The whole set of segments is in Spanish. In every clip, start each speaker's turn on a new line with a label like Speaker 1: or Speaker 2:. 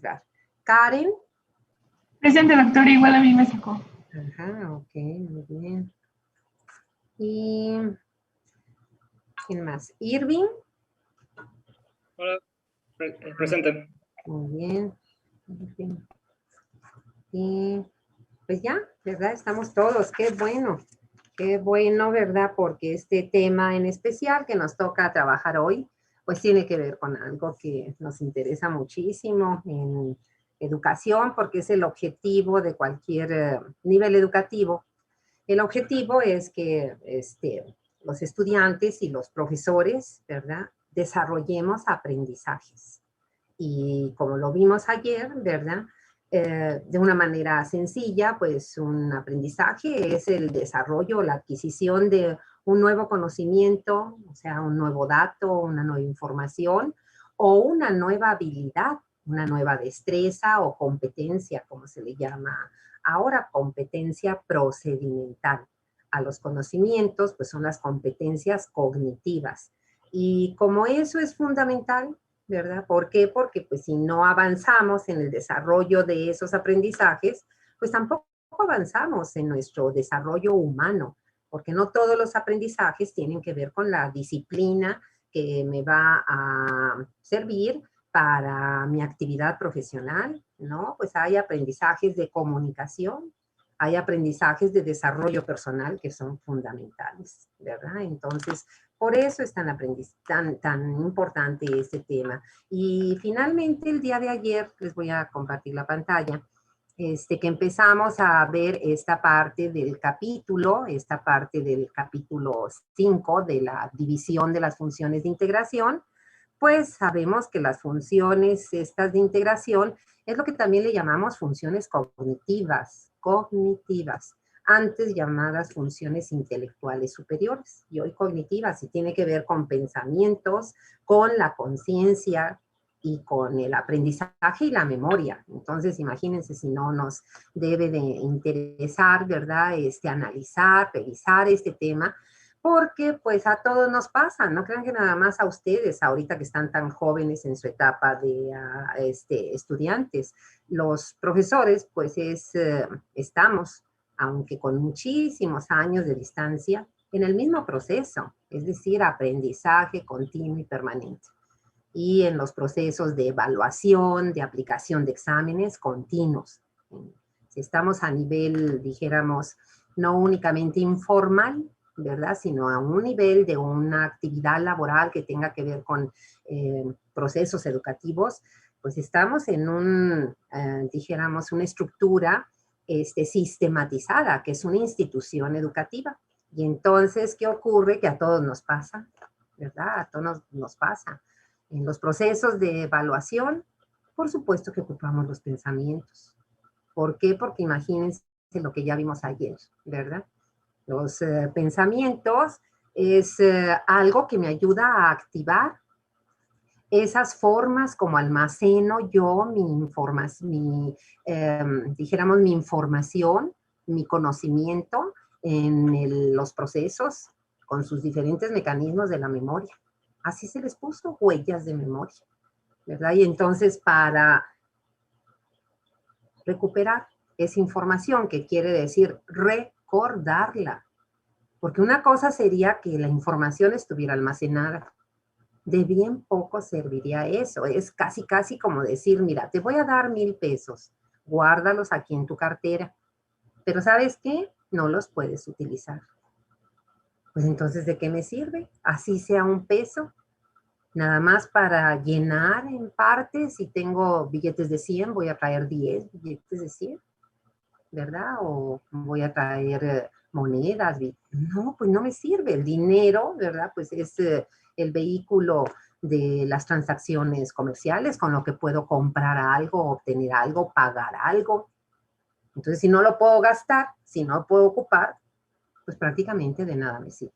Speaker 1: entrar. Karen.
Speaker 2: Presente, doctora, igual a mí me sacó.
Speaker 1: Ajá, ok, muy bien. Y ¿quién más? Irving.
Speaker 3: Hola, presente.
Speaker 1: Muy bien. Y pues ya, ¿verdad? Estamos todos. Qué bueno, ¿verdad? Porque este tema en especial que nos toca trabajar hoy, pues tiene que ver con algo que nos interesa muchísimo en educación, porque es el objetivo de cualquier nivel educativo. El objetivo es que los estudiantes y los profesores, ¿verdad? Desarrollemos aprendizajes. Y como lo vimos ayer, ¿verdad? De una manera sencilla, pues un aprendizaje es el desarrollo, la adquisición de un nuevo conocimiento, o sea, un nuevo dato, una nueva información o una nueva habilidad, una nueva destreza o competencia, como se le llama ahora, competencia procedimental. A los conocimientos, pues son las competencias cognitivas. Y como eso es fundamental, ¿verdad? ¿Por qué? Porque pues si no avanzamos en el desarrollo de esos aprendizajes, pues tampoco avanzamos en nuestro desarrollo humano, porque no todos los aprendizajes tienen que ver con la disciplina que me va a servir para mi actividad profesional, ¿no? Pues hay aprendizajes de comunicación, hay aprendizajes de desarrollo personal que son fundamentales, ¿verdad? Entonces, por eso es tan importante este tema. Y finalmente, el día de ayer, les voy a compartir la pantalla, que empezamos a ver esta parte del capítulo 5 de la división de las funciones de integración. Pues sabemos que las funciones estas de integración es lo que también le llamamos funciones cognitivas, antes llamadas funciones intelectuales superiores, y hoy cognitivas, y tiene que ver con pensamientos, con la conciencia y con el aprendizaje y la memoria. Entonces, imagínense si no nos debe de interesar, ¿verdad? Analizar, revisar este tema, porque pues a todos nos pasa, no crean que nada más a ustedes, ahorita que están tan jóvenes en su etapa de estudiantes. Los profesores, pues estamos, aunque con muchísimos años de distancia, en el mismo proceso, es decir, aprendizaje continuo y permanente. Y en los procesos de evaluación, de aplicación de exámenes continuos. Si estamos a nivel, dijéramos, no únicamente informal, ¿verdad? Sino a un nivel de una actividad laboral que tenga que ver con procesos educativos, pues estamos en dijéramos, una estructura sistematizada, que es una institución educativa. Y entonces, ¿qué ocurre? Que a todos nos pasa, ¿verdad? A todos nos pasa. En los procesos de evaluación, por supuesto que ocupamos los pensamientos. ¿Por qué? Porque imagínense lo que ya vimos ayer, ¿verdad? Los pensamientos es algo que me ayuda a activar esas formas como almaceno yo dijéramos, mi información, mi conocimiento en los procesos con sus diferentes mecanismos de la memoria. Así se les puso, huellas de memoria, ¿verdad? Y entonces para recuperar esa información, que quiere decir recordarla, porque una cosa sería que la información estuviera almacenada. De bien poco serviría eso. Es casi como decir, mira, te voy a dar 1,000 pesos, guárdalos aquí en tu cartera, pero ¿sabes qué? No los puedes utilizar. Pues entonces, ¿de qué me sirve? Así sea 1 peso, nada más para llenar en parte. Si tengo billetes de 100, voy a traer 10 billetes de 100, ¿verdad? O voy a traer monedas. No, pues no me sirve. El dinero, ¿verdad? Pues es el vehículo de las transacciones comerciales con lo que puedo comprar algo, obtener algo, pagar algo. Entonces, si no lo puedo gastar, si no lo puedo ocupar, pues prácticamente de nada me sirve.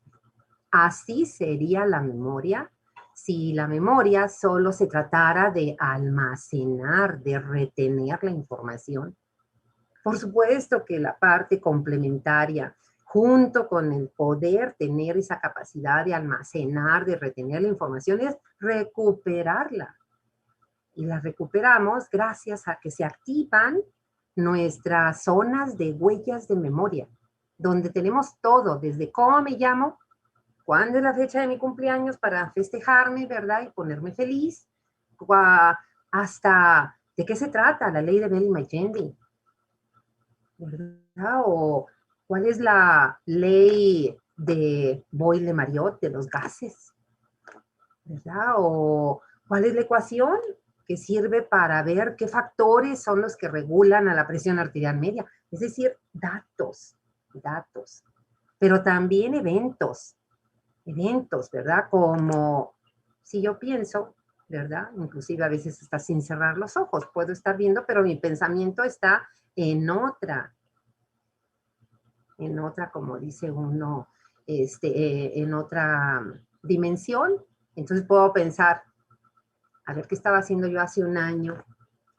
Speaker 1: Así sería la memoria si la memoria solo se tratara de almacenar, de retener la información. Por supuesto que la parte complementaria, junto con el poder tener esa capacidad de almacenar, de retener la información, es recuperarla. Y las recuperamos gracias a que se activan nuestras zonas de huellas de memoria, donde tenemos todo, desde cómo me llamo, cuándo es la fecha de mi cumpleaños para festejarme, ¿verdad? Y ponerme feliz, hasta de qué se trata la ley de Bell-Majendi, ¿verdad? O cuál es la ley de Boyle-Mariotte de los gases, ¿verdad? O cuál es la ecuación que sirve para ver qué factores son los que regulan a la presión arterial media. Es decir, datos, pero también eventos, ¿verdad? Como si yo pienso, ¿verdad? Inclusive a veces hasta sin cerrar los ojos, puedo estar viendo, pero mi pensamiento está en otra, como dice uno, en otra dimensión. Entonces puedo pensar, a ver qué estaba haciendo yo hace un año.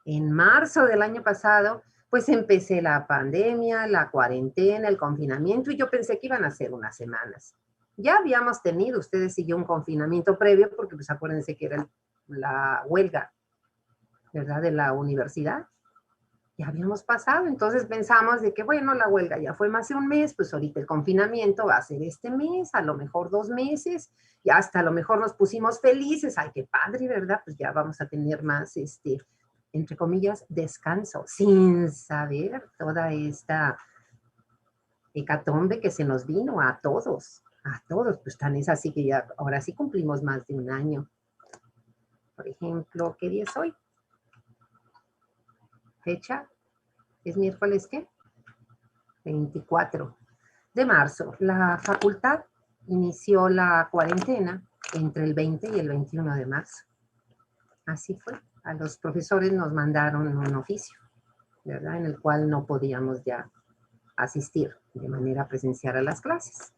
Speaker 1: En marzo del año pasado, pues empecé la pandemia, la cuarentena, el confinamiento, y yo pensé que iban a ser unas semanas. Ya habíamos tenido, ustedes y yo, un confinamiento previo, porque pues acuérdense que era la huelga, ¿verdad?, de la universidad. Ya habíamos pasado, entonces pensamos de que, bueno, la huelga ya fue más de un mes, pues ahorita el confinamiento va a ser este mes, a lo mejor 2 meses, y hasta a lo mejor nos pusimos felices, ay, qué padre, ¿verdad? Pues ya vamos a tener más, entre comillas, descanso, sin saber toda esta hecatombe que se nos vino a todos, pues tan es así que ya, ahora sí cumplimos más de un año. Por ejemplo, ¿qué día es hoy? Fecha, ¿es miércoles qué? 24 de marzo. La facultad inició la cuarentena entre el 20 y el 21 de marzo. Así fue. A los profesores nos mandaron un oficio, ¿verdad?, en el cual no podíamos ya asistir de manera presencial a las clases.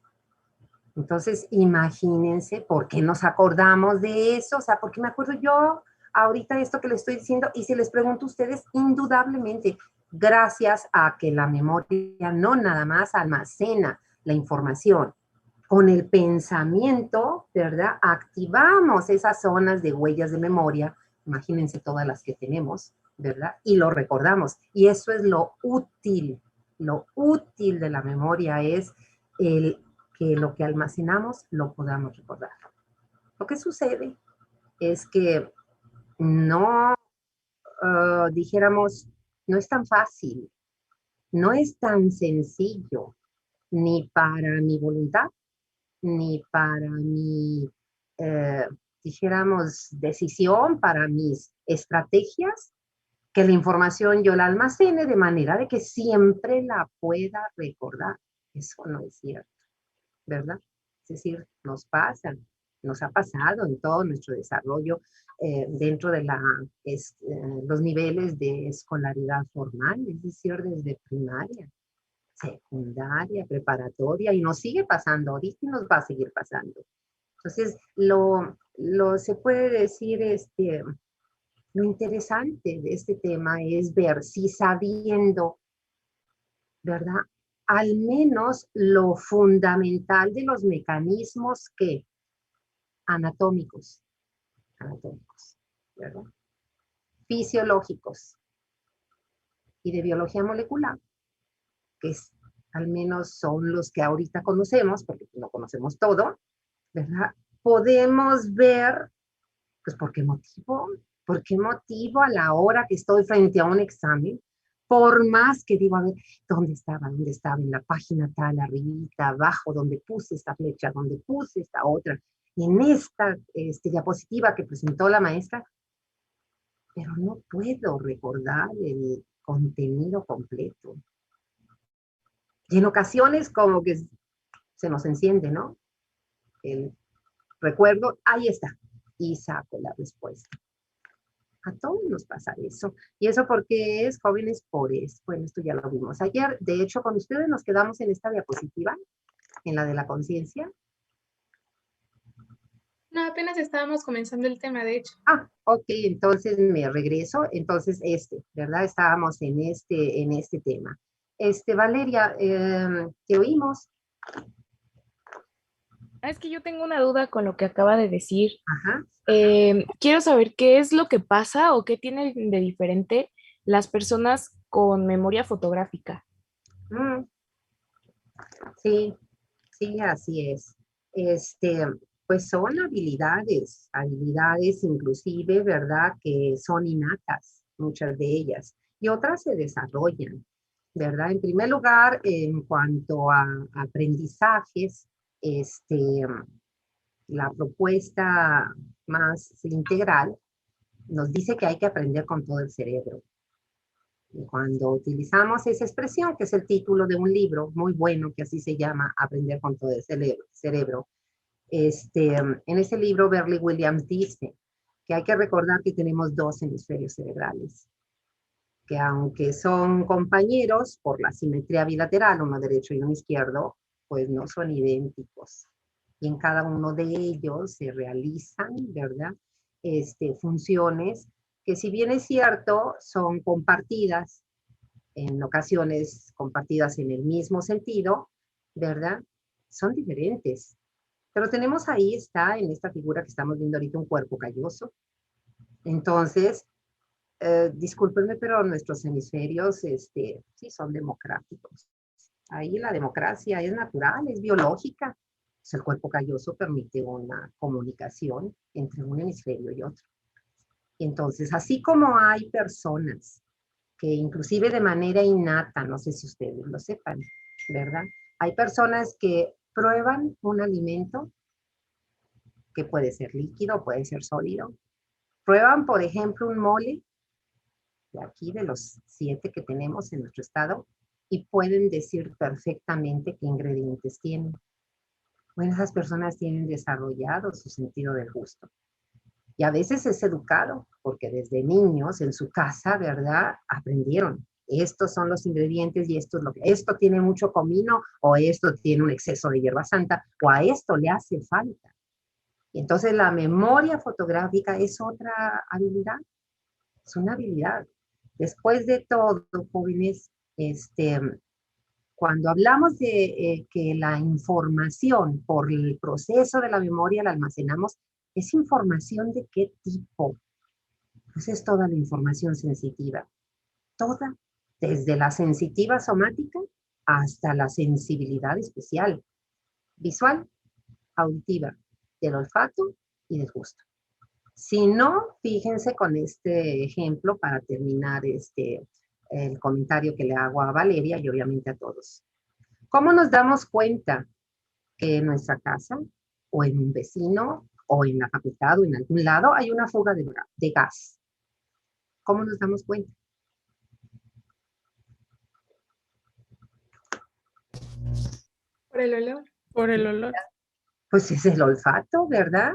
Speaker 1: Entonces, imagínense por qué nos acordamos de eso, o sea, por qué me acuerdo yo ahorita de esto que les estoy diciendo, y si les pregunto a ustedes, indudablemente, gracias a que la memoria no nada más almacena la información, con el pensamiento, ¿verdad?, activamos esas zonas de huellas de memoria, imagínense todas las que tenemos, ¿verdad?, y lo recordamos, y eso es lo útil de la memoria, es que lo que almacenamos lo podamos recordar. Lo que sucede es que no, dijéramos, no es tan fácil, no es tan sencillo, ni para mi voluntad, ni para mi, dijéramos, decisión, para mis estrategias, que la información yo la almacene de manera de que siempre la pueda recordar. Eso no es cierto, ¿verdad? Es decir, nos ha pasado en todo nuestro desarrollo dentro de los niveles de escolaridad formal, es decir, desde primaria, secundaria, preparatoria, y nos sigue pasando ahorita y nos va a seguir pasando. Entonces, se puede decir, lo interesante de este tema es ver si sabiendo, ¿verdad?, al menos lo fundamental de los mecanismos que anatómicos, ¿verdad?, fisiológicos y de biología molecular, que al menos son los que ahorita conocemos, porque no conocemos todo, ¿verdad? Podemos ver, pues, ¿por qué motivo? ¿Por qué motivo a la hora que estoy frente a un examen, por más que digo, a ver, ¿dónde estaba? En la página tal, arribita, abajo, donde puse esta flecha, donde puse esta otra, en esta diapositiva que presentó la maestra, pero no puedo recordar el contenido completo. Y en ocasiones como que se nos enciende, ¿no?, el recuerdo, ahí está, y saco la respuesta. A todos nos pasa eso. ¿Y eso por qué es, jóvenes? Por eso. Bueno, esto ya lo vimos ayer. De hecho, con ustedes nos quedamos en esta diapositiva, en la de la conciencia.
Speaker 2: No, apenas estábamos comenzando el tema, de hecho.
Speaker 1: Ok, entonces me regreso. Entonces, ¿verdad? Estábamos en este tema. Valeria, ¿te oímos?
Speaker 4: Es que yo tengo una duda con lo que acaba de decir.
Speaker 1: Ajá.
Speaker 4: Quiero saber qué es lo que pasa o qué tienen de diferente las personas con memoria fotográfica.
Speaker 1: Mm, sí, sí, así es. Este, pues son habilidades inclusive, ¿verdad? Que son innatas, muchas de ellas, y otras se desarrollan, ¿verdad? En primer lugar, en cuanto a aprendizajes, este, la propuesta más integral nos dice que hay que aprender con todo el cerebro. Y cuando utilizamos esa expresión, que es el título de un libro muy bueno, que así se llama, Aprender con todo el cerebro, en ese libro Berley Williams dice que hay que recordar que tenemos dos hemisferios cerebrales, que aunque son compañeros por la simetría bilateral, uno derecho y uno izquierdo, pues no son idénticos. Y en cada uno de ellos se realizan, ¿verdad? Funciones que, si bien es cierto, son compartidas, en ocasiones compartidas en el mismo sentido, ¿verdad? Son diferentes. Pero tenemos ahí, está en esta figura que estamos viendo ahorita, un cuerpo calloso. Entonces, discúlpenme, pero nuestros hemisferios sí son democráticos. Ahí la democracia es natural, es biológica. Pues el cuerpo calloso permite una comunicación entre un hemisferio y otro. Entonces, así como hay personas que inclusive de manera innata, no sé si ustedes lo sepan, ¿verdad? Hay personas que prueban un alimento que puede ser líquido, puede ser sólido. Prueban, por ejemplo, un mole, de aquí de los 7 que tenemos en nuestro estado, y pueden decir perfectamente qué ingredientes tienen. Bueno, esas personas tienen desarrollado su sentido del gusto. Y a veces es educado, porque desde niños en su casa, ¿verdad? Aprendieron. Estos son los ingredientes y esto es lo que, esto tiene mucho comino, o esto tiene un exceso de hierba santa, o a esto le hace falta. Y entonces la memoria fotográfica es otra habilidad, es una habilidad. Después de todo, jóvenes, cuando hablamos de que la información por el proceso de la memoria la almacenamos, ¿es información de qué tipo? Pues es toda la información sensitiva, toda, desde la sensitiva somática hasta la sensibilidad especial, visual, auditiva, del olfato y del gusto. Si no, fíjense con este ejemplo para terminar el comentario que le hago a Valeria y obviamente a todos. ¿Cómo nos damos cuenta que en nuestra casa o en un vecino o en la facultad o en algún lado hay una fuga de gas? ¿Cómo nos damos cuenta?
Speaker 2: Por el olor.
Speaker 4: Por el olor.
Speaker 1: Pues es el olfato, ¿verdad?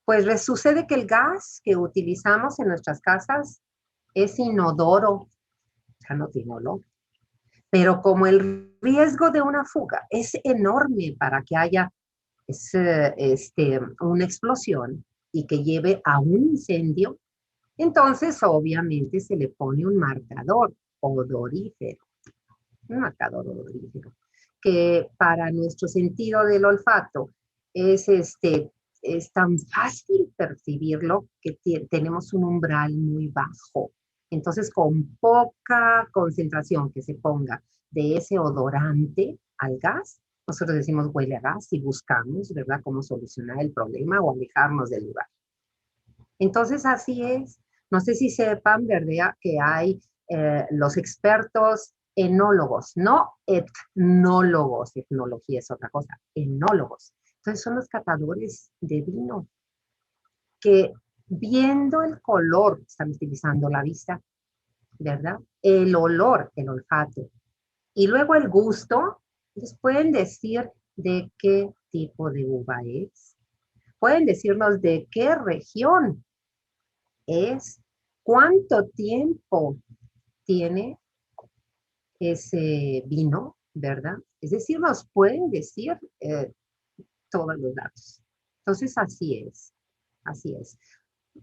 Speaker 1: Pues sucede que el gas que utilizamos en nuestras casas es inodoro, o sea, no tiene olor. Pero como el riesgo de una fuga es enorme para que haya una explosión y que lleve a un incendio, entonces obviamente se le pone un marcador odorífero, que para nuestro sentido del olfato es, es tan fácil percibirlo que tenemos un umbral muy bajo. Entonces, con poca concentración que se ponga de ese odorante al gas, nosotros decimos huele a gas y buscamos, ¿verdad?, cómo solucionar el problema o alejarnos del lugar. Entonces, así es. No sé si sepan, ¿verdad?, que hay los expertos enólogos, no etnólogos, etnología es otra cosa, enólogos. Entonces, son los catadores de vino que, viendo el color, están utilizando la vista, ¿verdad?, el olor, el olfato, y luego el gusto, les pueden decir de qué tipo de uva es. Pueden decirnos de qué región es, cuánto tiempo tiene ese vino, ¿verdad? Es decir, nos pueden decir todos los datos. Entonces, así es, así es.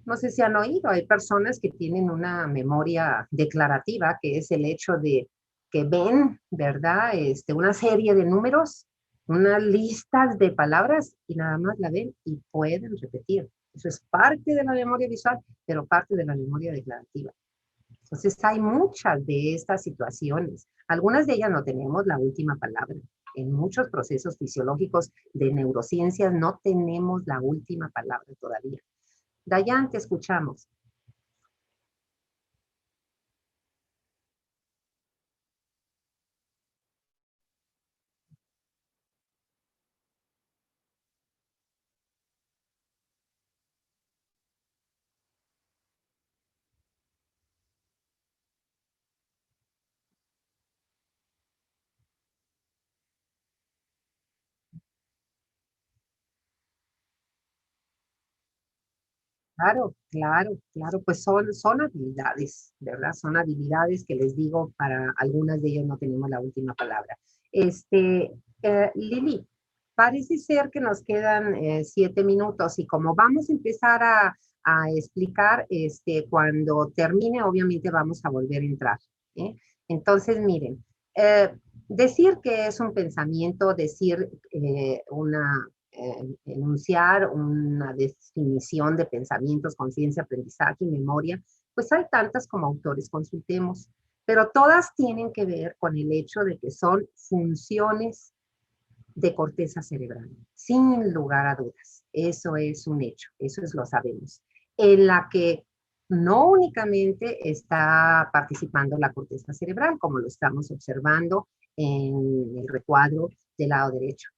Speaker 1: No sé si han oído, hay personas que tienen una memoria declarativa, que es el hecho de que ven, ¿verdad? Una serie de números, unas listas de palabras y nada más la ven y pueden repetir. Eso es parte de la memoria visual, pero parte de la memoria declarativa. Entonces hay muchas de estas situaciones. Algunas de ellas no tenemos la última palabra. En muchos procesos fisiológicos de neurociencias no tenemos la última palabra todavía. Dayan, te escuchamos. Claro, claro, claro, pues son habilidades, ¿verdad? Son habilidades que les digo, para algunas de ellas no tenemos la última palabra. Lili, parece ser que nos quedan 7 minutos y como vamos a empezar a explicar, cuando termine, obviamente vamos a volver a entrar, ¿eh? Entonces, miren, decir que es un pensamiento, decir enunciar una definición de pensamientos, conciencia, aprendizaje y memoria, pues hay tantas como autores consultemos, pero todas tienen que ver con el hecho de que son funciones de corteza cerebral, sin lugar a dudas. Eso es un hecho, eso es lo sabemos. En la que no únicamente está participando la corteza cerebral, como lo estamos observando en el recuadro del lado derecho,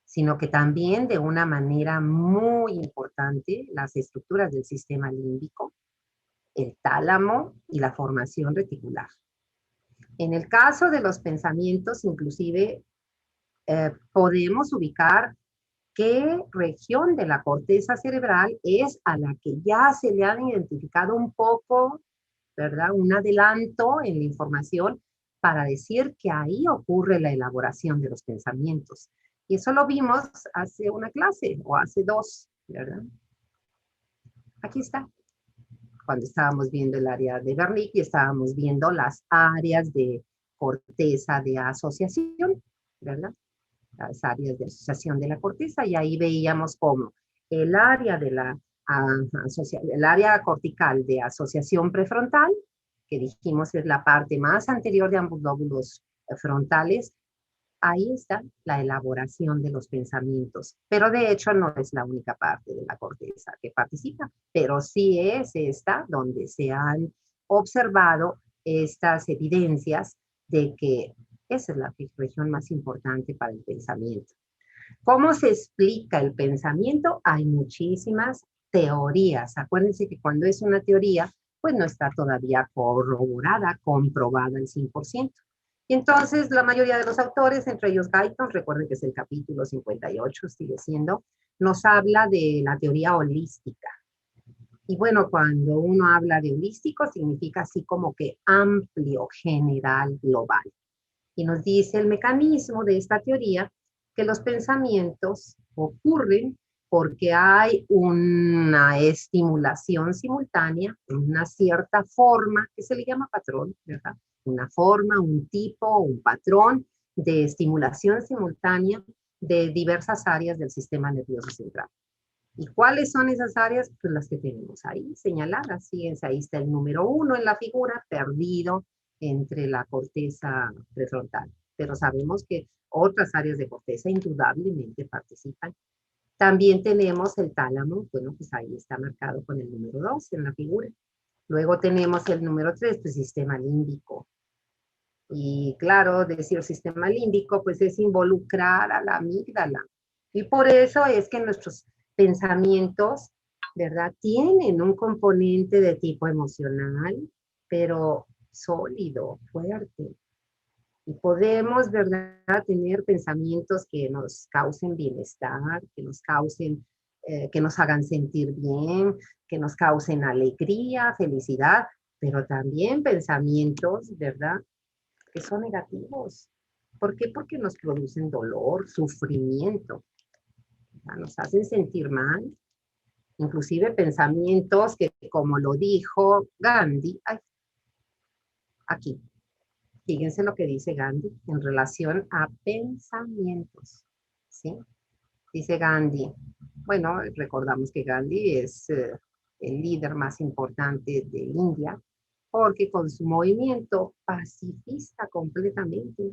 Speaker 1: sino que también de una manera muy importante las estructuras del sistema límbico, el tálamo y la formación reticular. En el caso de los pensamientos, inclusive, podemos ubicar qué región de la corteza cerebral es a la que ya se le han identificado un poco, ¿verdad? Un adelanto en la información para decir que ahí ocurre la elaboración de los pensamientos. Y eso lo vimos hace una clase o hace 2, ¿verdad? Aquí está. Cuando estábamos viendo el área de Wernicke y estábamos viendo las áreas de corteza de asociación, ¿verdad? Las áreas de asociación de la corteza, y ahí veíamos cómo el área de el área cortical de asociación prefrontal, que dijimos es la parte más anterior de ambos lóbulos frontales, ahí está la elaboración de los pensamientos, pero de hecho no es la única parte de la corteza que participa, pero sí es esta donde se han observado estas evidencias de que esa es la región más importante para el pensamiento. ¿Cómo se explica el pensamiento? Hay muchísimas teorías. Acuérdense que cuando es una teoría, pues no está todavía corroborada, comprobada al 100%. Y entonces la mayoría de los autores, entre ellos Guyton, recuerden que es el capítulo 58, sigue siendo, nos habla de la teoría holística. Y bueno, cuando uno habla de holístico, significa así como que amplio, general, global. Y nos dice el mecanismo de esta teoría que los pensamientos ocurren porque hay una estimulación simultánea, una cierta forma, que se le llama patrón, ¿verdad? Una forma, un tipo, un patrón de estimulación simultánea de diversas áreas del sistema nervioso central. ¿Y cuáles son esas áreas? Pues las que tenemos ahí señaladas. Fíjense, ahí está el número 1 en la figura, perdido entre la corteza prefrontal. Pero sabemos que otras áreas de corteza indudablemente participan. También tenemos el tálamo, bueno, pues ahí está marcado con el número 2 en la figura. Luego tenemos el número 3, pues sistema límbico. Y claro, decir sistema límbico, pues es involucrar a la amígdala. Y por eso es que nuestros pensamientos, ¿verdad? Tienen un componente de tipo emocional, pero sólido, fuerte. Y podemos, ¿verdad?, tener pensamientos que nos causen bienestar, que nos causen, que nos hagan sentir bien, que nos causen alegría, felicidad, pero también pensamientos, ¿verdad?, que son negativos. ¿Por qué? Porque nos producen dolor, sufrimiento, ¿verdad? Nos hacen sentir mal. Inclusive pensamientos que, como lo dijo Gandhi, aquí, fíjense lo que dice Gandhi en relación a pensamientos. ¿sí? Dice Gandhi. Bueno, recordamos que Gandhi es el líder más importante de India, porque con su movimiento pacifista completamente,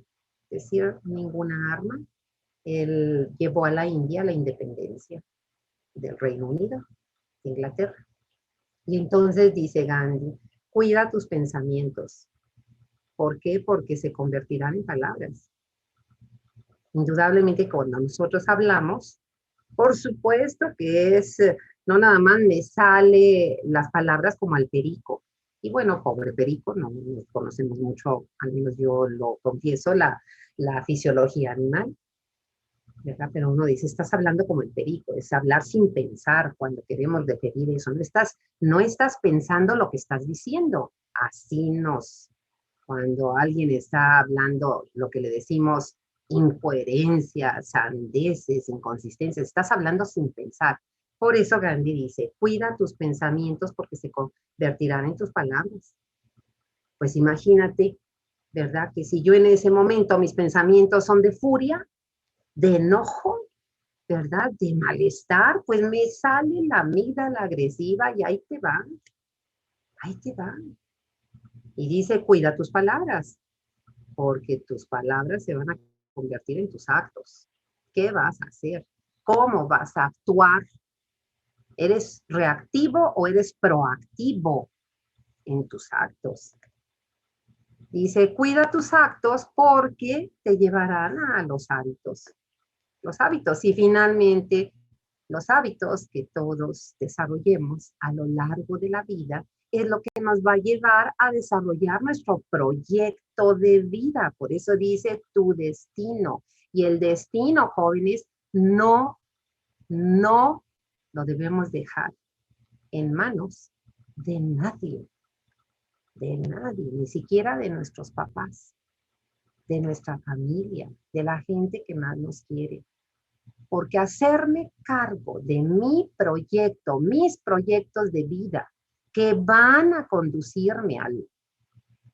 Speaker 1: es decir, ninguna arma, él llevó a la India la independencia del Reino Unido, de Inglaterra. Y entonces dice Gandhi, cuida tus pensamientos. ¿Por qué? Porque se convertirán en palabras. Indudablemente cuando nosotros hablamos, por supuesto que no nada más me sale las palabras como al perico. Y bueno, pobre perico, no conocemos mucho, al menos yo lo confieso, la fisiología animal, ¿verdad? Pero uno dice, estás hablando como el perico, es hablar sin pensar cuando queremos referir eso. No estás pensando lo que estás diciendo. Así cuando alguien está hablando lo que le decimos incoherencias, sandeces, inconsistencias, estás hablando sin pensar. Por eso Gandhi dice, cuida tus pensamientos porque se convertirán en tus palabras. Pues imagínate, ¿verdad? Que si yo en ese momento mis pensamientos son de furia, de enojo, ¿verdad? De malestar, pues me sale la amígdala agresiva y ahí te van, ahí te van. Y dice, cuida tus palabras, porque tus palabras se van a convertir en tus actos. ¿Qué vas a hacer? ¿Cómo vas a actuar? ¿Eres reactivo o eres proactivo en tus actos? Dice, cuida tus actos porque te llevarán a los hábitos. Los hábitos y finalmente los hábitos que todos desarrollemos a lo largo de la vida es lo que nos va a llevar a desarrollar nuestro proyecto de vida. Por eso dice tu destino. Y el destino, jóvenes, no lo debemos dejar en manos de nadie, ni siquiera de nuestros papás, de nuestra familia, de la gente que más nos quiere. Porque hacerme cargo de mi proyecto, mis proyectos de vida, que van a conducirme a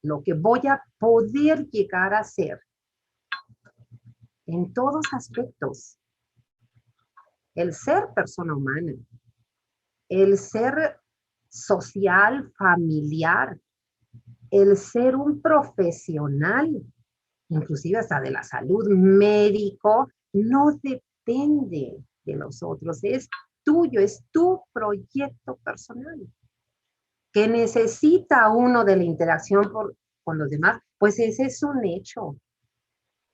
Speaker 1: lo que voy a poder llegar a ser en todos aspectos. El ser persona humana, el ser social, familiar, el ser un profesional, inclusive hasta de la salud, médico, no depende de los otros, es tuyo, es tu proyecto personal. Que necesita uno de la interacción con los demás, pues ese es un hecho.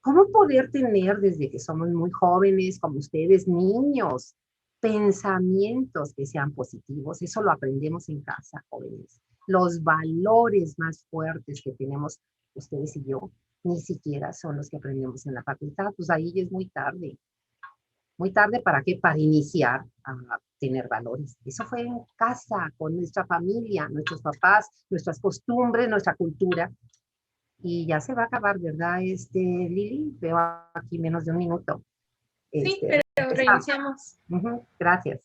Speaker 1: ¿Cómo poder tener desde que somos muy jóvenes, como ustedes, niños, pensamientos que sean positivos? Eso lo aprendemos en casa, jóvenes. Los valores más fuertes que tenemos ustedes y yo, ni siquiera son los que aprendemos en la facultad. Pues ahí ya es muy tarde. Muy tarde, ¿para qué? Para iniciar a tener valores. Eso fue en casa, con nuestra familia, nuestros papás, nuestras costumbres, nuestra cultura. Y ya se va a acabar, ¿verdad, Lili? Veo aquí menos de un minuto.
Speaker 2: Sí, pero reiniciamos.
Speaker 1: Gracias.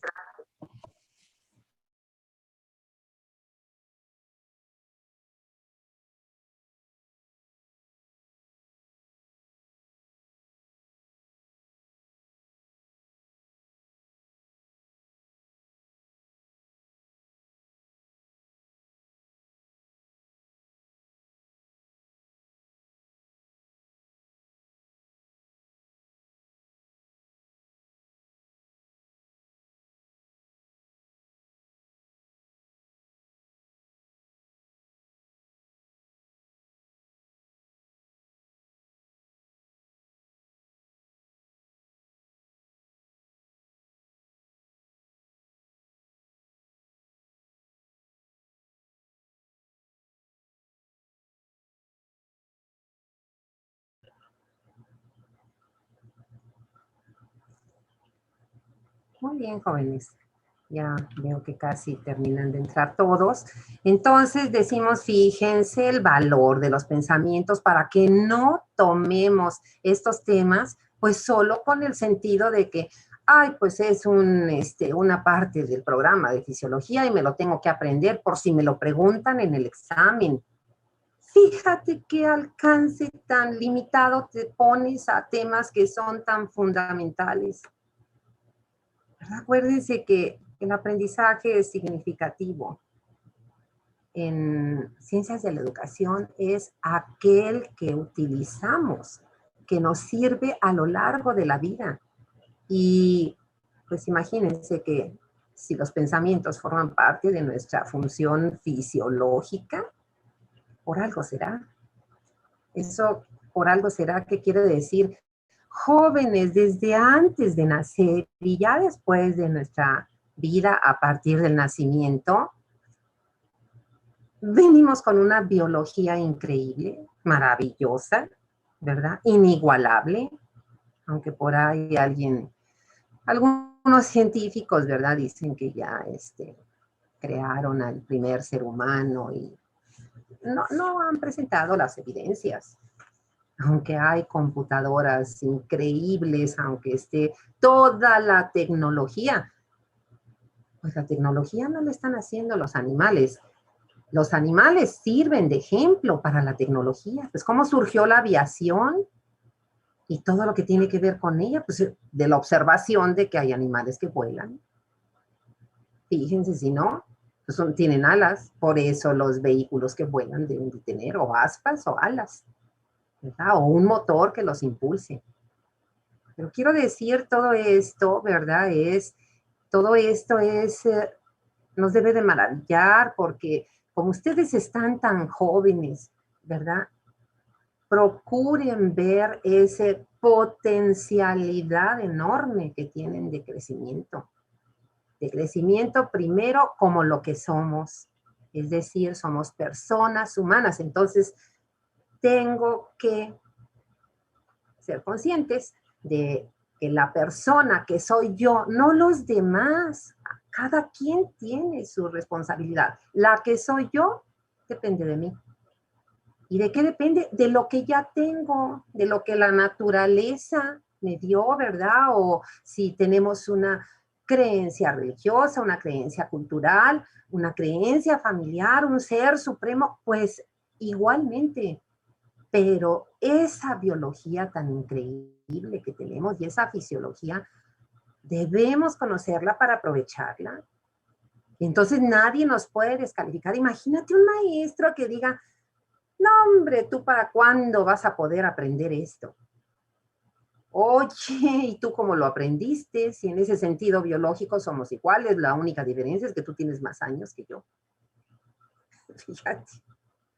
Speaker 1: Muy bien, jóvenes. Ya veo que casi terminan de entrar todos. Entonces decimos, fíjense el valor de los pensamientos para que no tomemos estos temas, pues solo con el sentido de que, ay, pues es una parte del programa de fisiología y me lo tengo que aprender por si me lo preguntan en el examen. fíjate qué alcance tan limitado te pones a temas que son tan fundamentales. Acuérdense que el aprendizaje es significativo en ciencias de la educación es aquel que utilizamos, que nos sirve a lo largo de la vida. Y pues imagínense que si los pensamientos forman parte de nuestra función fisiológica, por algo será. Eso por algo será que quiere decir jóvenes desde antes de nacer y ya después de nuestra vida a partir del nacimiento, venimos con una biología increíble, maravillosa, ¿verdad? Inigualable, aunque por ahí algunos científicos, ¿verdad? Dicen que ya crearon al primer ser humano y no han presentado las evidencias. Aunque hay computadoras increíbles, aunque esté toda la tecnología, pues la tecnología no la están haciendo los animales. Los animales sirven de ejemplo para la tecnología. Pues cómo surgió la aviación y todo lo que tiene que ver con ella, pues de la observación de que hay animales que vuelan. Fíjense, si no, pues tienen alas, por eso los vehículos que vuelan deben de tener o aspas o alas, ¿verdad? O un motor que los impulse. Pero quiero decir todo esto, ¿verdad? Todo esto nos debe de maravillar porque como ustedes están tan jóvenes, ¿verdad? Procuren ver esa potencialidad enorme que tienen de crecimiento. De crecimiento primero como lo que somos, es decir, somos personas humanas. Entonces, tengo que ser conscientes de que la persona que soy yo, no los demás, cada quien tiene su responsabilidad. La que soy yo depende de mí. ¿Y de qué depende? De lo que ya tengo, de lo que la naturaleza me dio, ¿verdad? O si tenemos una creencia religiosa, una creencia cultural, una creencia familiar, un ser supremo, pues igualmente. Pero esa biología tan increíble que tenemos y esa fisiología, debemos conocerla para aprovecharla. Entonces nadie nos puede descalificar. Imagínate un maestro que diga, no hombre, ¿tú para cuándo vas a poder aprender esto? Oye, ¿y tú cómo lo aprendiste? Si en ese sentido biológico somos iguales, la única diferencia es que tú tienes más años que yo. Fíjate,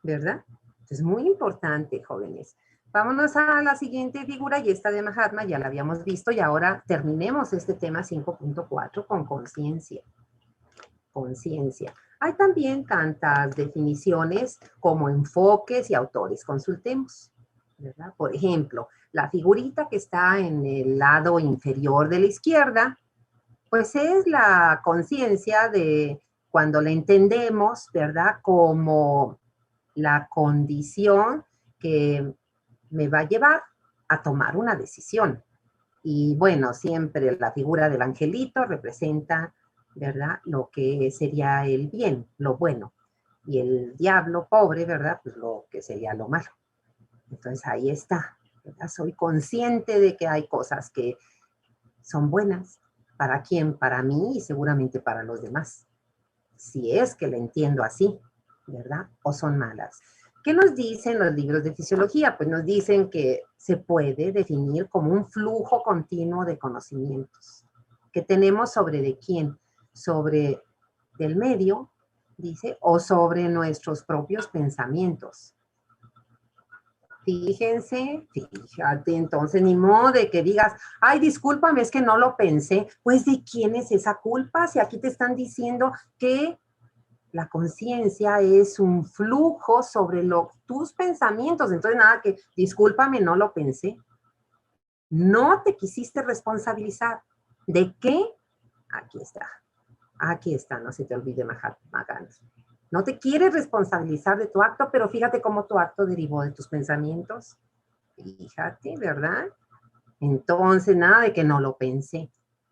Speaker 1: ¿verdad? Es muy importante, jóvenes. Vámonos a la siguiente figura y esta de Mahatma ya la habíamos visto y ahora terminemos este tema 5.4 con conciencia. Conciencia. Hay también tantas definiciones como enfoques y autores. Consultemos, ¿verdad? Por ejemplo, la figurita que está en el lado inferior de la izquierda, pues es la conciencia de cuando la entendemos, ¿verdad? Como la condición que me va a llevar a tomar una decisión. Y bueno, siempre la figura del angelito representa, ¿verdad? Lo que sería el bien, lo bueno. Y el diablo pobre, ¿verdad? Pues lo que sería lo malo. Entonces ahí está, ¿verdad? Soy consciente de que hay cosas que son buenas. ¿Para quién? Para mí y seguramente para los demás. Si es que lo entiendo así, ¿verdad? O son malas. ¿Qué nos dicen los libros de fisiología? Pues nos dicen que se puede definir como un flujo continuo de conocimientos que tenemos sobre de quién, sobre del medio, dice, o sobre nuestros propios pensamientos. Fíjate, entonces ni modo de que digas, ay, discúlpame, es que no lo pensé. Pues, ¿de quién es esa culpa? Si aquí te están diciendo que la conciencia es un flujo sobre tus pensamientos. Entonces, nada que, discúlpame, no lo pensé. No te quisiste responsabilizar. ¿De qué? Aquí está. Aquí está, no se te olvide, Mahatma Gandhi. No te quieres responsabilizar de tu acto, pero fíjate cómo tu acto derivó de tus pensamientos. Fíjate, ¿verdad? Entonces, nada de que no lo pensé.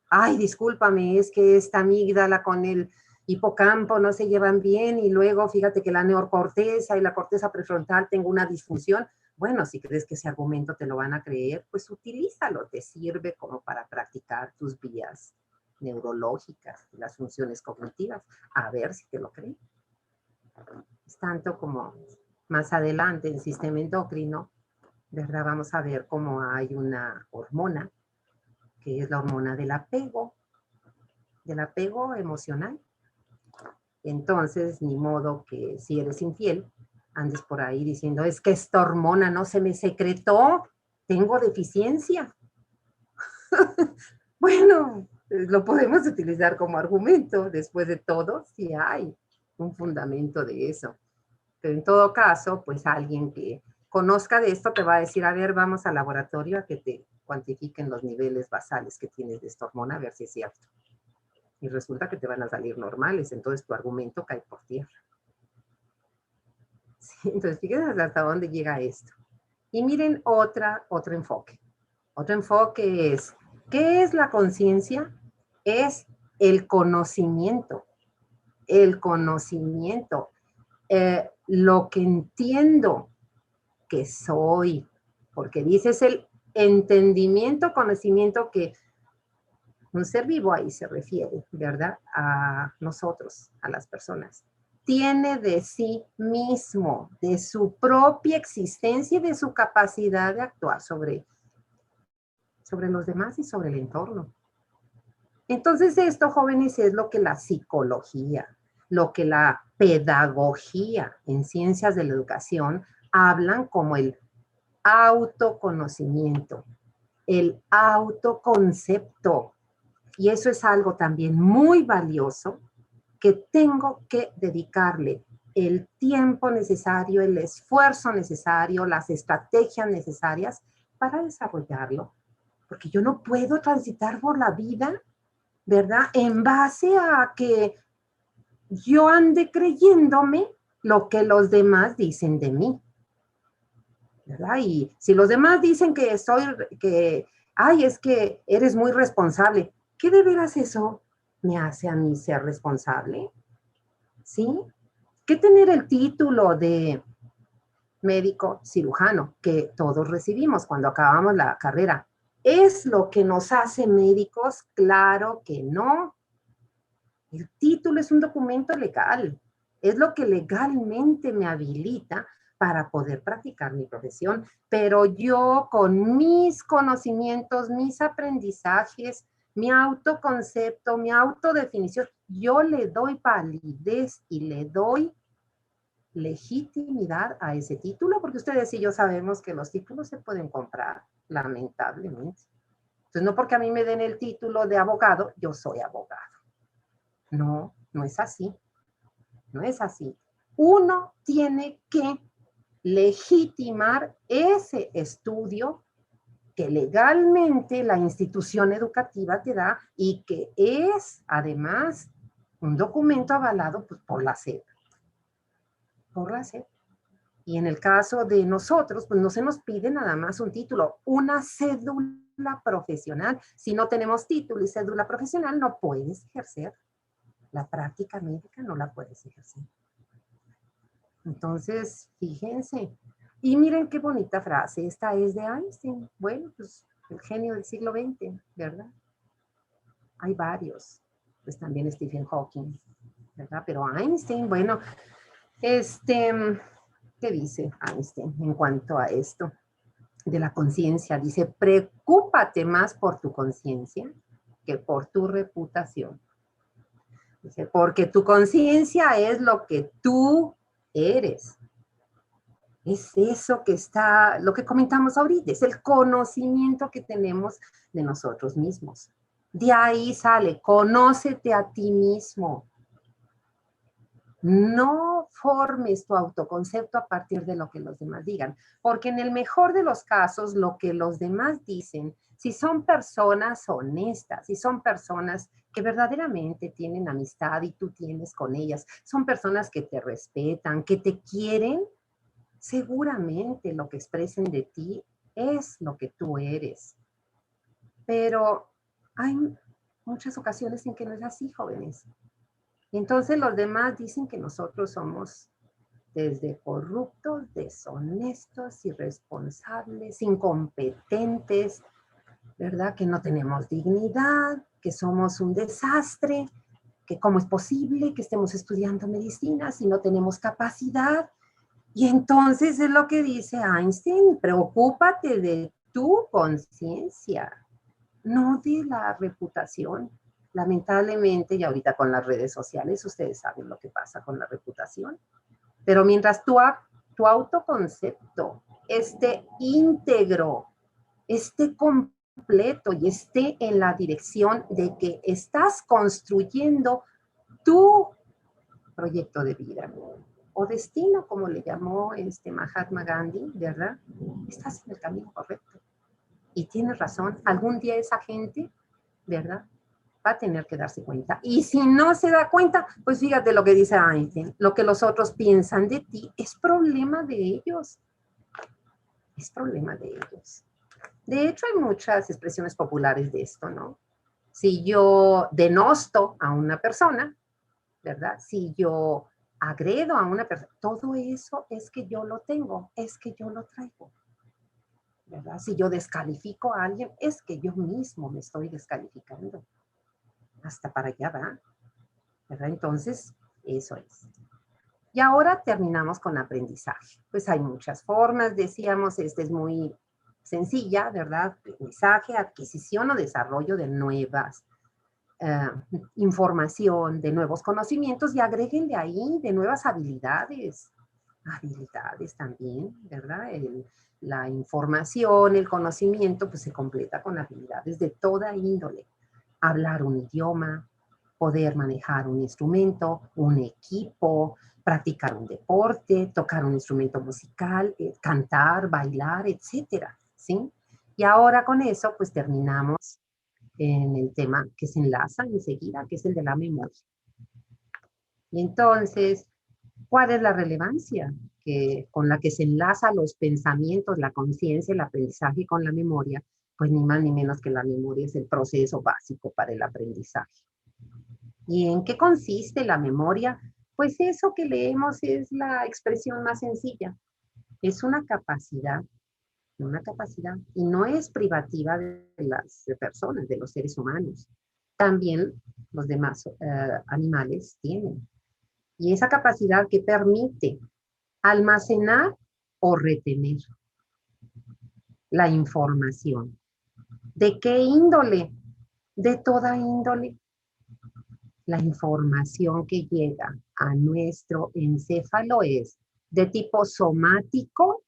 Speaker 1: Ay, discúlpame, es que esta amígdala con el hipocampo no se llevan bien y luego fíjate que la neocorteza y la corteza prefrontal tengo una disfunción. Bueno, si crees que ese argumento te lo van a creer, pues utilízalo, te sirve como para practicar tus vías neurológicas, las funciones cognitivas, a ver si te lo creen. Es tanto como más adelante en sistema endocrino, ¿verdad? Vamos a ver cómo hay una hormona, que es la hormona del apego emocional. Entonces, ni modo que si eres infiel, andes por ahí diciendo, es que esta hormona no se me secretó, tengo deficiencia. Bueno, lo podemos utilizar como argumento, después de todo, si hay un fundamento de eso. Pero en todo caso, pues alguien que conozca de esto te va a decir, a ver, vamos al laboratorio a que te cuantifiquen los niveles basales que tienes de esta hormona, a ver si es cierto. Y resulta que te van a salir normales, entonces tu argumento cae por tierra. Sí, entonces, fíjense hasta dónde llega esto. Y miren otro enfoque. Otro enfoque es, ¿qué es la conciencia? Es el conocimiento. El conocimiento. Lo que entiendo que soy. Porque dices el entendimiento, conocimiento que un ser vivo ahí se refiere, ¿verdad? A nosotros, a las personas. Tiene de sí mismo, de su propia existencia y de su capacidad de actuar sobre los demás y sobre el entorno. Entonces esto, jóvenes, es lo que la psicología, lo que la pedagogía en ciencias de la educación hablan como el autoconocimiento, el autoconcepto. Y eso es algo también muy valioso que tengo que dedicarle el tiempo necesario, el esfuerzo necesario, las estrategias necesarias para desarrollarlo. Porque yo no puedo transitar por la vida, ¿verdad? En base a que yo ande creyéndome lo que los demás dicen de mí, ¿verdad? Y si los demás dicen ay, es que eres muy responsable, ¿qué de veras eso me hace a mí ser responsable? ¿Sí? ¿Qué tener el título de médico cirujano que todos recibimos cuando acabamos la carrera? ¿Es lo que nos hace médicos? Claro que no. El título es un documento legal. Es lo que legalmente me habilita para poder practicar mi profesión. Pero yo con mis conocimientos, mis aprendizajes, mi autoconcepto, mi autodefinición, yo le doy validez y le doy legitimidad a ese título, porque ustedes y yo sabemos que los títulos se pueden comprar, lamentablemente. Entonces, no porque a mí me den el título de abogado, yo soy abogado. No, no es así. No es así. Uno tiene que legitimar ese estudio que legalmente la institución educativa te da y que es, además, un documento avalado pues, por la SEP. Por la SEP. Y en el caso de nosotros, pues no se nos pide nada más un título, una cédula profesional. Si no tenemos título y cédula profesional, no puedes ejercer. La práctica médica no la puedes ejercer. Entonces, fíjense. Y miren qué bonita frase. Esta es de Einstein. Bueno, pues el genio del siglo XX, ¿verdad? Hay varios. Pues también Stephen Hawking, ¿verdad? Pero Einstein, bueno, ¿qué dice Einstein en cuanto a esto de la conciencia? Dice, preocúpate más por tu conciencia que por tu reputación. Dice, porque tu conciencia es lo que tú eres. Es eso que está, lo que comentamos ahorita, es el conocimiento que tenemos de nosotros mismos. De ahí sale, conócete a ti mismo. No formes tu autoconcepto a partir de lo que los demás digan, porque en el mejor de los casos, lo que los demás dicen, si son personas honestas, si son personas que verdaderamente tienen amistad y tú tienes con ellas, son personas que te respetan, que te quieren, seguramente lo que expresen de ti es lo que tú eres. Pero hay muchas ocasiones en que no es así, jóvenes. Entonces los demás dicen que nosotros somos desde corruptos, deshonestos, irresponsables, incompetentes, ¿verdad? Que no tenemos dignidad, que somos un desastre, que cómo es posible que estemos estudiando medicina si no tenemos capacidad. Y entonces es lo que dice Einstein, preocúpate de tu conciencia, no de la reputación. Lamentablemente, y ahorita con las redes sociales, ustedes saben lo que pasa con la reputación. Pero mientras tu autoconcepto esté íntegro, esté completo y esté en la dirección de que estás construyendo tu proyecto de vida o destino, como le llamó Mahatma Gandhi, ¿verdad? Estás en el camino correcto. Y tienes razón, algún día esa gente, ¿verdad?, va a tener que darse cuenta. Y si no se da cuenta, pues fíjate lo que dice Einstein, lo que los otros piensan de ti es problema de ellos. Es problema de ellos. De hecho, hay muchas expresiones populares de esto, ¿no? Si yo denosto a una persona, ¿verdad? Si yo agredo a una persona, todo eso es que yo lo tengo, es que yo lo traigo, ¿verdad? Si yo descalifico a alguien, es que yo mismo me estoy descalificando. Hasta para allá va, ¿verdad? Entonces, eso es. Y ahora terminamos con aprendizaje. Pues hay muchas formas, decíamos, es muy sencilla, ¿verdad? Aprendizaje, adquisición o desarrollo de nuevas información, de nuevos conocimientos y agréguenle ahí de nuevas habilidades. Habilidades también, ¿verdad? La información, el conocimiento, pues se completa con habilidades de toda índole. Hablar un idioma, poder manejar un instrumento, un equipo, practicar un deporte, tocar un instrumento musical, cantar, bailar, etcétera, ¿sí? Y ahora con eso, pues terminamos en el tema que se enlaza enseguida, que es el de la memoria. Y entonces, ¿cuál es la relevancia con la que se enlaza los pensamientos, la conciencia, el aprendizaje con la memoria? Pues ni más ni menos que la memoria es el proceso básico para el aprendizaje. ¿Y en qué consiste la memoria? Pues eso que leemos es la expresión más sencilla. Es una capacidad, y no es privativa de las personas, de los seres humanos. También los demás animales tienen. Y esa capacidad que permite almacenar o retener la información. ¿De qué índole? De toda índole. La información que llega a nuestro encéfalo es de tipo somático,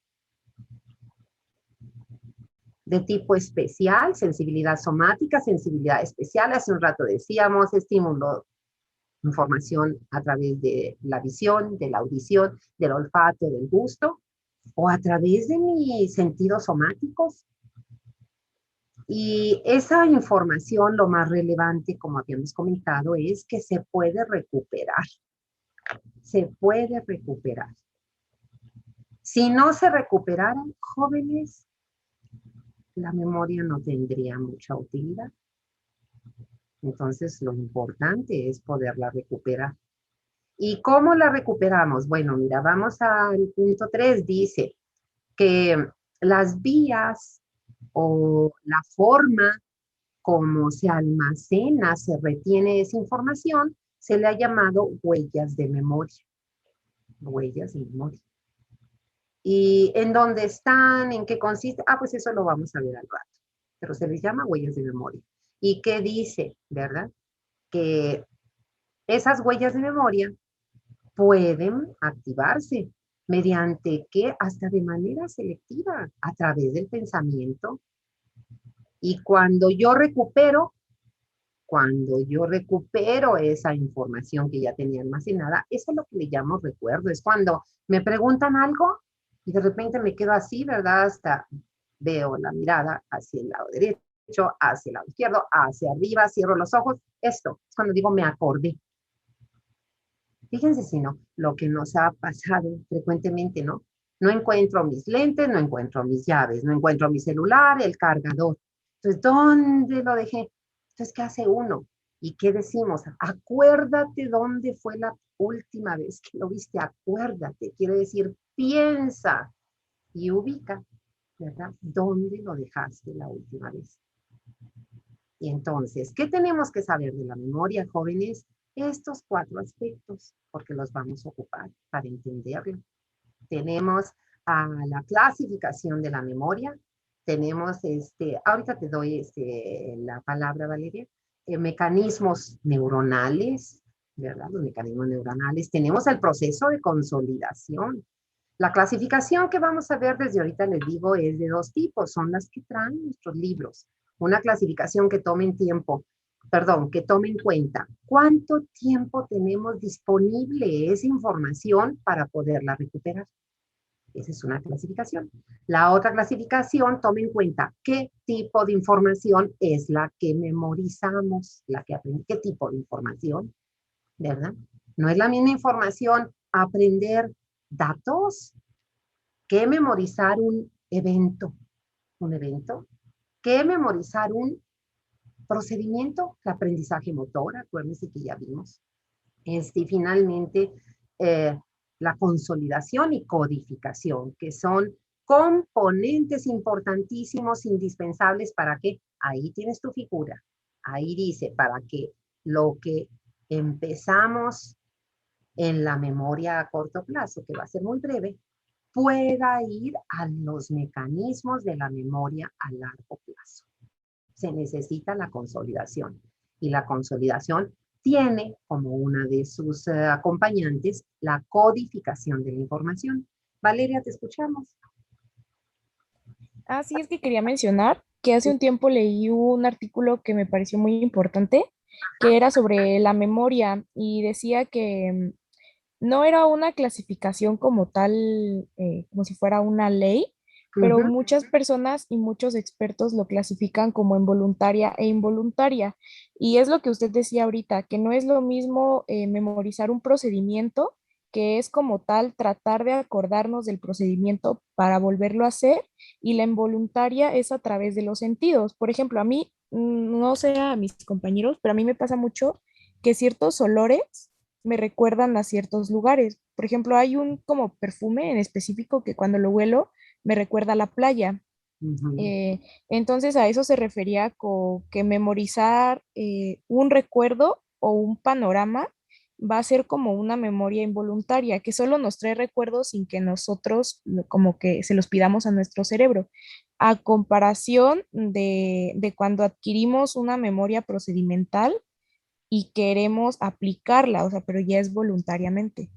Speaker 1: de tipo especial, sensibilidad somática, sensibilidad especial. Hace un rato decíamos, estímulo, información a través de la visión, de la audición, del olfato, del gusto, o a través de mis sentidos somáticos. Y esa información, lo más relevante, como habíamos comentado, es que se puede recuperar. Se puede recuperar. Si no se recuperaran, jóvenes, la memoria no tendría mucha utilidad. Entonces, lo importante es poderla recuperar. ¿Y cómo la recuperamos? Bueno, mira, vamos al punto 3. Dice que las vías o la forma como se almacena, se retiene esa información, se le ha llamado huellas de memoria. Huellas de memoria. ¿Y en dónde están? ¿En qué consiste? Pues eso lo vamos a ver al rato. Pero se les llama huellas de memoria. ¿Y qué dice, verdad? Que esas huellas de memoria pueden activarse mediante que hasta de manera selectiva, a través del pensamiento. Y cuando yo recupero esa información que ya tenía almacenada, eso es lo que le llamo recuerdo. Es cuando me preguntan algo y de repente me quedo así, ¿verdad? Hasta veo la mirada hacia el lado derecho, hacia el lado izquierdo, hacia arriba, cierro los ojos. Esto es cuando digo me acordé. Fíjense si no, lo que nos ha pasado frecuentemente, ¿no? No encuentro mis lentes, no encuentro mis llaves, no encuentro mi celular, el cargador. Entonces, ¿dónde lo dejé? Entonces, ¿qué hace uno? ¿Y qué decimos? Acuérdate dónde fue la última vez que lo viste, acuérdate. Quiere decir, piensa y ubica, ¿verdad? ¿Dónde lo dejaste la última vez? Y entonces, ¿qué tenemos que saber de la memoria, jóvenes? Estos 4 aspectos, porque los vamos a ocupar para entenderlo. Tenemos la clasificación de la memoria, tenemos, ahorita te doy la palabra, Valeria, mecanismos neuronales, ¿verdad? Los mecanismos neuronales. Tenemos el proceso de consolidación. La clasificación que vamos a ver desde ahorita, les digo, es de 2 tipos, son las que traen nuestros libros. Una clasificación que tome en cuenta cuánto tiempo tenemos disponible esa información para poderla recuperar. Esa es una clasificación. La otra clasificación toma en cuenta qué tipo de información es la que memorizamos, la que aprendemos, qué tipo de información, ¿verdad? No es la misma información aprender datos que memorizar un evento, que memorizar un procedimiento, el aprendizaje motor, acuérdense que ya vimos. Y finalmente, la consolidación y codificación, que son componentes importantísimos, indispensables para que, ahí tienes tu figura, ahí dice, para que lo que empezamos en la memoria a corto plazo, que va a ser muy breve, pueda ir a los mecanismos de la memoria a largo plazo. Se necesita la consolidación. Y la consolidación tiene como una de sus acompañantes la codificación de la información. Valeria, te escuchamos.
Speaker 4: Ah, sí, es que quería mencionar que hace un tiempo leí un artículo que me pareció muy importante, que era sobre la memoria y decía que no era una clasificación como tal, como si fuera una ley, pero
Speaker 1: Ujú.
Speaker 4: muchas personas y muchos expertos lo clasifican como involuntaria e involuntaria. Y es lo que usted decía ahorita, que no es lo mismo memorizar un procedimiento, que es como tal tratar de acordarnos del procedimiento para volverlo a hacer, y la involuntaria es a través de los sentidos. Por ejemplo, a mí, no sé a mis compañeros, pero a mí me pasa mucho que ciertos olores me recuerdan a ciertos lugares. Por ejemplo, hay un como perfume en específico que cuando lo huelo me recuerda a la playa.
Speaker 1: Ujú.
Speaker 4: Eh, entonces a eso se refería con que memorizar un recuerdo o un panorama va a ser como una memoria involuntaria, que solo nos trae recuerdos sin que nosotros como que se los pidamos a nuestro cerebro, a comparación de cuando adquirimos una memoria procedimental y queremos aplicarla, o sea, pero ya es voluntariamente.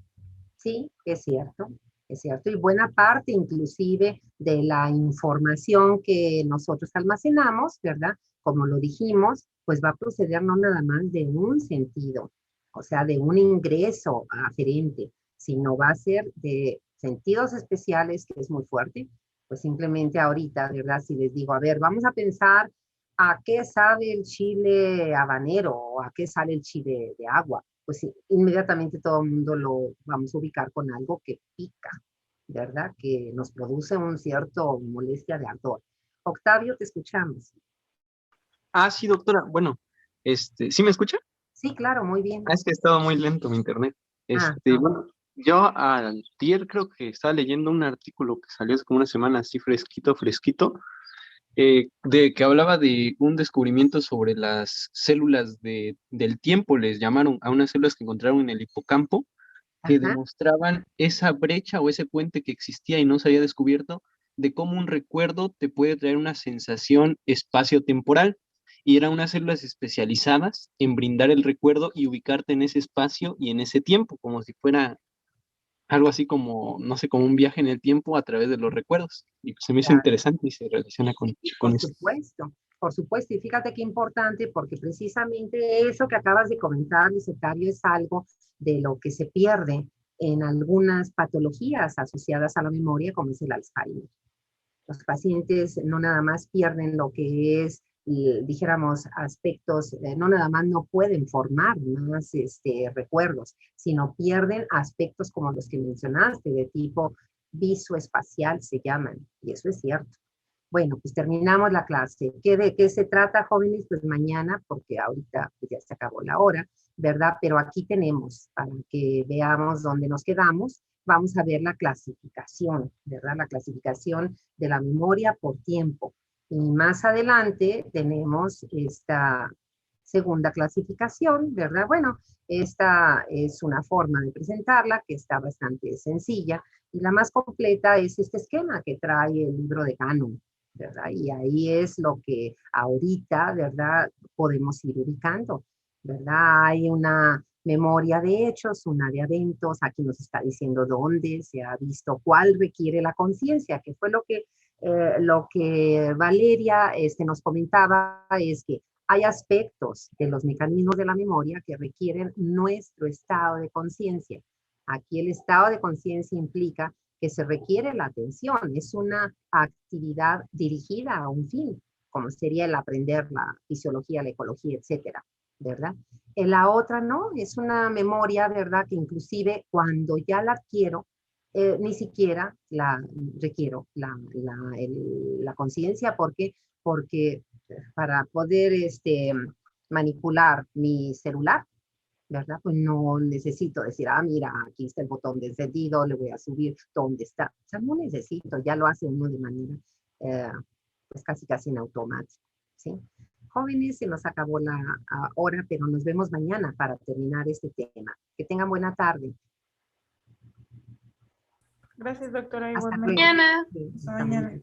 Speaker 1: Sí, es cierto, es cierto. Y buena parte inclusive de la información que nosotros almacenamos, ¿verdad? Como lo dijimos, pues va a proceder no nada más de un sentido, o sea, de un ingreso aferente, sino va a ser de sentidos especiales, que es muy fuerte. Pues simplemente ahorita, ¿verdad? Si les digo, a ver, vamos a pensar a qué sabe el chile habanero o a qué sabe el chile de agua, pues sí, inmediatamente todo el mundo lo vamos a ubicar con algo que pica, ¿verdad? Que nos produce un cierto molestia de ardor. Octavio, te escuchamos.
Speaker 5: Ah, sí, doctora. Bueno, ¿sí me escucha?
Speaker 1: Sí, claro, muy bien.
Speaker 5: Es que estaba muy lento mi internet.
Speaker 1: Ah, no.
Speaker 5: Bueno, yo ayer creo que estaba leyendo un artículo que salió hace como una semana, así fresquito, fresquito, de que hablaba de un descubrimiento sobre las células del tiempo, les llamaron a unas células que encontraron en el hipocampo, que
Speaker 1: Ajá.
Speaker 5: demostraban esa brecha o ese puente que existía y no se había descubierto, de cómo un recuerdo te puede traer una sensación espacio-temporal. Y eran unas células especializadas en brindar el recuerdo y ubicarte en ese espacio y en ese tiempo, como si fuera algo así como, no sé, como un viaje en el tiempo a través de los recuerdos. Y se me hizo
Speaker 1: Claro.
Speaker 5: interesante y se relaciona con
Speaker 1: Por
Speaker 5: eso.
Speaker 1: supuesto, por supuesto. Y fíjate qué importante, porque precisamente eso que acabas de comentar, Secretario, es algo de lo que se pierde en algunas patologías asociadas a la memoria, como es el Alzheimer. Los pacientes no nada más pierden lo que es, dijéramos, aspectos, no nada más no pueden formar más recuerdos, sino pierden aspectos como los que mencionaste, de tipo visoespacial se llaman, y eso es cierto. Bueno, pues terminamos la clase. ¿De qué se trata, jóvenes? Pues mañana, porque ahorita pues ya se acabó la hora, ¿verdad? Pero aquí tenemos, para que veamos dónde nos quedamos, vamos a ver la clasificación, ¿verdad? La clasificación de la memoria por tiempo. Y más adelante tenemos esta segunda clasificación, ¿verdad? Bueno, esta es una forma de presentarla que está bastante sencilla y la más completa es este esquema que trae el libro de Gannon, ¿verdad? Y ahí es lo que ahorita, ¿verdad? Podemos ir ubicando, ¿verdad? Hay una memoria de hechos, una de eventos, aquí nos está diciendo dónde se ha visto cuál requiere la conciencia, que fue lo que Valeria nos comentaba, es que hay aspectos de los mecanismos de la memoria que requieren nuestro estado de conciencia. Aquí el estado de conciencia implica que se requiere la atención, es una actividad dirigida a un fin, como sería el aprender la fisiología, la ecología, etcétera, ¿verdad? La otra no, es una memoria, ¿verdad? Que inclusive cuando ya la adquiero, ni siquiera la requiero la conciencia, porque para poder manipular mi celular, ¿verdad? Pues no necesito decir, mira, aquí está el botón de encendido, le voy a subir, ¿dónde está? O sea, no necesito, ya lo hace uno de manera, pues casi en automático, ¿sí? Jóvenes, se nos acabó la hora, pero nos vemos mañana para terminar este tema. Que tengan buena tarde.
Speaker 2: Gracias, doctora.
Speaker 1: Hasta
Speaker 2: Igualmente.
Speaker 1: luego.
Speaker 2: Mañana.
Speaker 1: Sí,
Speaker 2: Hasta mañana.